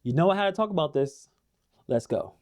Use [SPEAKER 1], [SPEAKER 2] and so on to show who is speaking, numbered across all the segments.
[SPEAKER 1] You know how to talk about this. Let's go.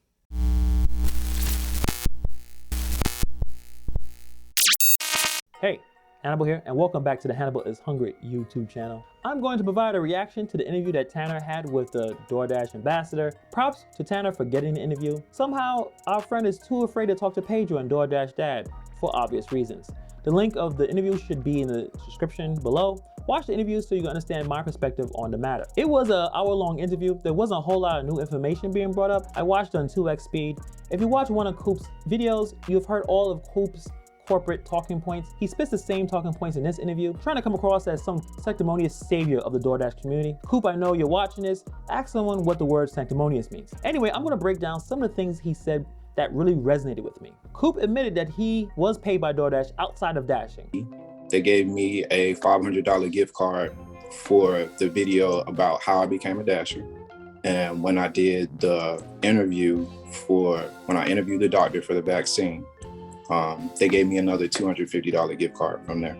[SPEAKER 1] Hey, Hannibal here, and welcome back to the Hannibal is Hungry YouTube channel. I'm going to provide a reaction to the interview that Tanner had with the Doordash ambassador. Props to Tanner for getting the interview. Somehow, our friend is too afraid to talk to Pedro and Doordash dad, for obvious reasons. The link of the interview should be in the description below. Watch the interview so you can understand my perspective on the matter. It was an hour-long interview. There wasn't a whole lot of new information being brought up. I watched on 2x speed. If you watch one of Coop's videos, you've heard all of Coop's corporate talking points. He spits the same talking points in this interview, trying to come across as some sanctimonious savior of the Doordash community. Coop, I know you're watching this. Ask someone what the word sanctimonious means. Anyway, I'm gonna break down some of the things he said that really resonated with me. Coop admitted that he was paid by Doordash outside of dashing.
[SPEAKER 2] They gave me a $500 gift card for the video about how I became a dasher. And when I did the interview when I interviewed the doctor for the vaccine, they gave me another $250 gift card from there.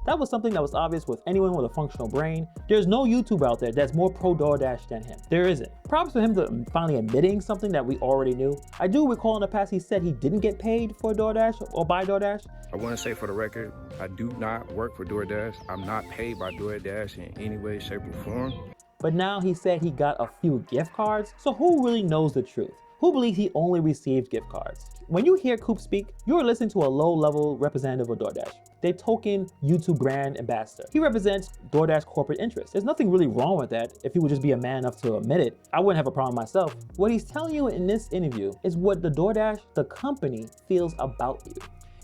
[SPEAKER 1] That was something that was obvious with anyone with a functional brain. There's no YouTuber out there that's more pro Doordash than him. There isn't. Props for him to finally admitting something that we already knew. I do recall in the past he said he didn't get paid for Doordash or by Doordash.
[SPEAKER 3] I want to say for the record, I do not work for Doordash. I'm not paid by Doordash in any way, shape, or form.
[SPEAKER 1] But now he said he got a few gift cards. So who really knows the truth? Who believes he only received gift cards? When you hear Coop speak, you're listening to a low-level representative of Doordash, their token YouTube brand ambassador. He represents Doordash corporate interests. There's nothing really wrong with that. If he would just be a man enough to admit it, I wouldn't have a problem myself. What he's telling you in this interview is what the Doordash, the company, feels about you.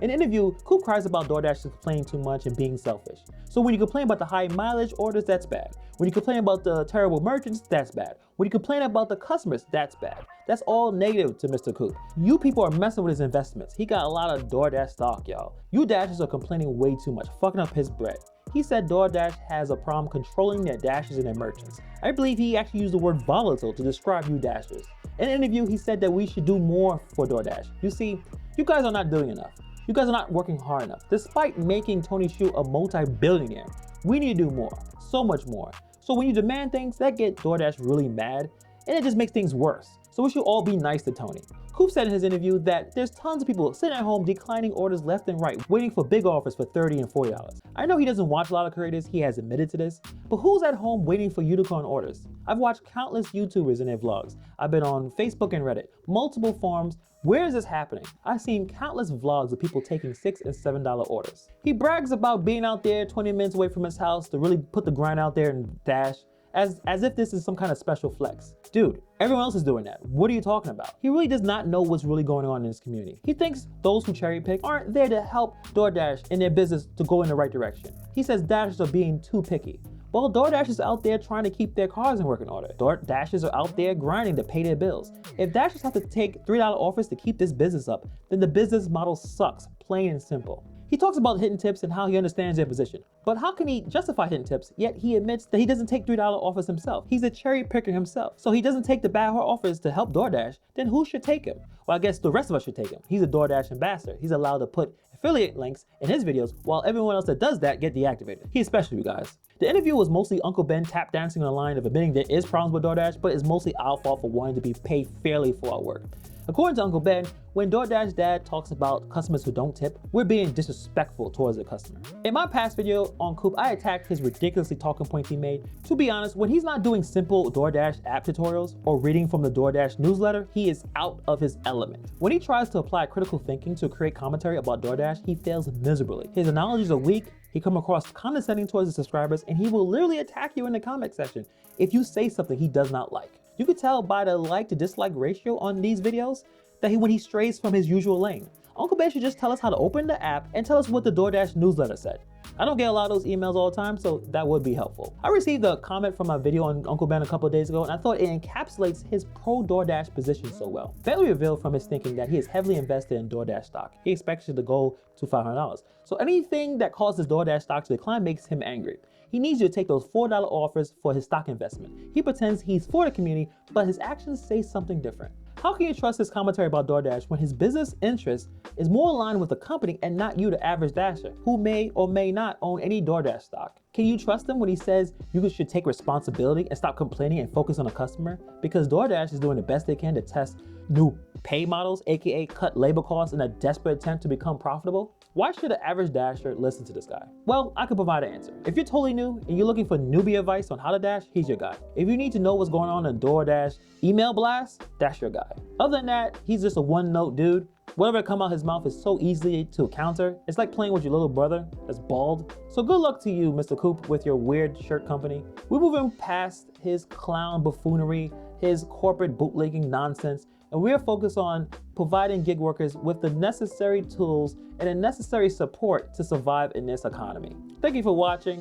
[SPEAKER 1] In the interview, Coop cries about Doordash complaining too much and being selfish. So when you complain about the high mileage orders, that's bad. When you complain about the terrible merchants, that's bad. When you complain about the customers, that's bad. That's all negative to Mr. Coop. You people are messing with his investments. He got a lot of Doordash stock, y'all. You Dashers are complaining way too much, fucking up his bread. He said Doordash has a problem controlling their Dashers and their merchants. I believe he actually used the word volatile to describe you Dashers. In an interview, he said that we should do more for Doordash. You see, you guys are not doing enough. You guys are not working hard enough. Despite making Tony Shu a multi-billionaire, we need to do more, so much more. So when you demand things, that get Doordash really mad, and it just makes things worse. So we should all be nice to Tony. Coop said in his interview that there's tons of people sitting at home declining orders left and right, waiting for big offers for $30 and $40. I know he doesn't watch a lot of creators, he has admitted to this, but who's at home waiting for unicorn orders? I've watched countless YouTubers in their vlogs. I've been on Facebook and Reddit, multiple forums. Where is this happening? I've seen countless vlogs of people taking $6 and $7 orders. He brags about being out there 20 minutes away from his house to really put the grind out there and dash, as if this is some kind of special flex. Dude, everyone else is doing that. What are you talking about? He really does not know what's really going on in his community. He thinks those who cherry pick aren't there to help Doordash in their business to go in the right direction. He says Dashers are being too picky. Well, Doordash is out there trying to keep their cars in working order. Dashers are out there grinding to pay their bills. If Dashers have to take $3 offers to keep this business up, then the business model sucks, plain and simple. He talks about hidden tips and how he understands their position. But how can he justify hidden tips, yet he admits that he doesn't take $3 offers himself? He's a cherry picker himself. So he doesn't take the bad offers to help Doordash, then who should take him? Well, I guess the rest of us should take him. He's a Doordash ambassador. He's allowed to put affiliate links in his videos while everyone else that does that get deactivated. He's special, you guys. The interview was mostly Uncle Ben tap dancing on the line of admitting there is problems with Doordash, but it's mostly our fault for wanting to be paid fairly for our work. According to Uncle Ben, when Doordash dad talks about customers who don't tip, we're being disrespectful towards the customer. In my past video on Coop, I attacked his ridiculously talking points he made. To be honest, when he's not doing simple Doordash app tutorials or reading from the Doordash newsletter, he is out of his element. When he tries to apply critical thinking to create commentary about Doordash, he fails miserably. His analogies are weak, he comes across condescending towards his subscribers, and he will literally attack you in the comment section if you say something he does not like. You could tell by the like to dislike ratio on these videos that when he strays from his usual lane. Uncle Ben should just tell us how to open the app and tell us what the Doordash newsletter said. I don't get a lot of those emails all the time, so that would be helpful. I received a comment from my video on Uncle Ben a couple of days ago, and I thought it encapsulates his pro-Doordash position so well. Bentley revealed from his thinking that he is heavily invested in Doordash stock. He expects it to go to $500. So anything that causes Doordash stock to decline makes him angry. He needs you to take those $4 offers for his stock investment. He pretends he's for the community, but his actions say something different. How can you trust his commentary about Doordash when his business interest is more aligned with the company and not you, the average Dasher, who may or may not own any Doordash stock? Can you trust him when he says you should take responsibility and stop complaining and focus on the customer? Because DoorDash is doing the best they can to test new pay models, aka cut labor costs in a desperate attempt to become profitable. Why should the average Dasher listen to this guy? Well, I could provide an answer. If you're totally new and you're looking for newbie advice on how to dash, he's your guy. If you need to know what's going on in DoorDash email blast, that's your guy. Other than that, he's just a one-note dude. Whatever come out his mouth is so easy to counter. It's like playing with your little brother that's bald. So good luck to you, Mr. Coop, with your weird shirt company. We're moving past his clown buffoonery, his corporate bootlegging nonsense, and we're focused on providing gig workers with the necessary tools and the necessary support to survive in this economy. Thank you for watching,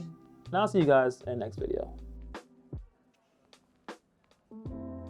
[SPEAKER 1] and I'll see you guys in the next video.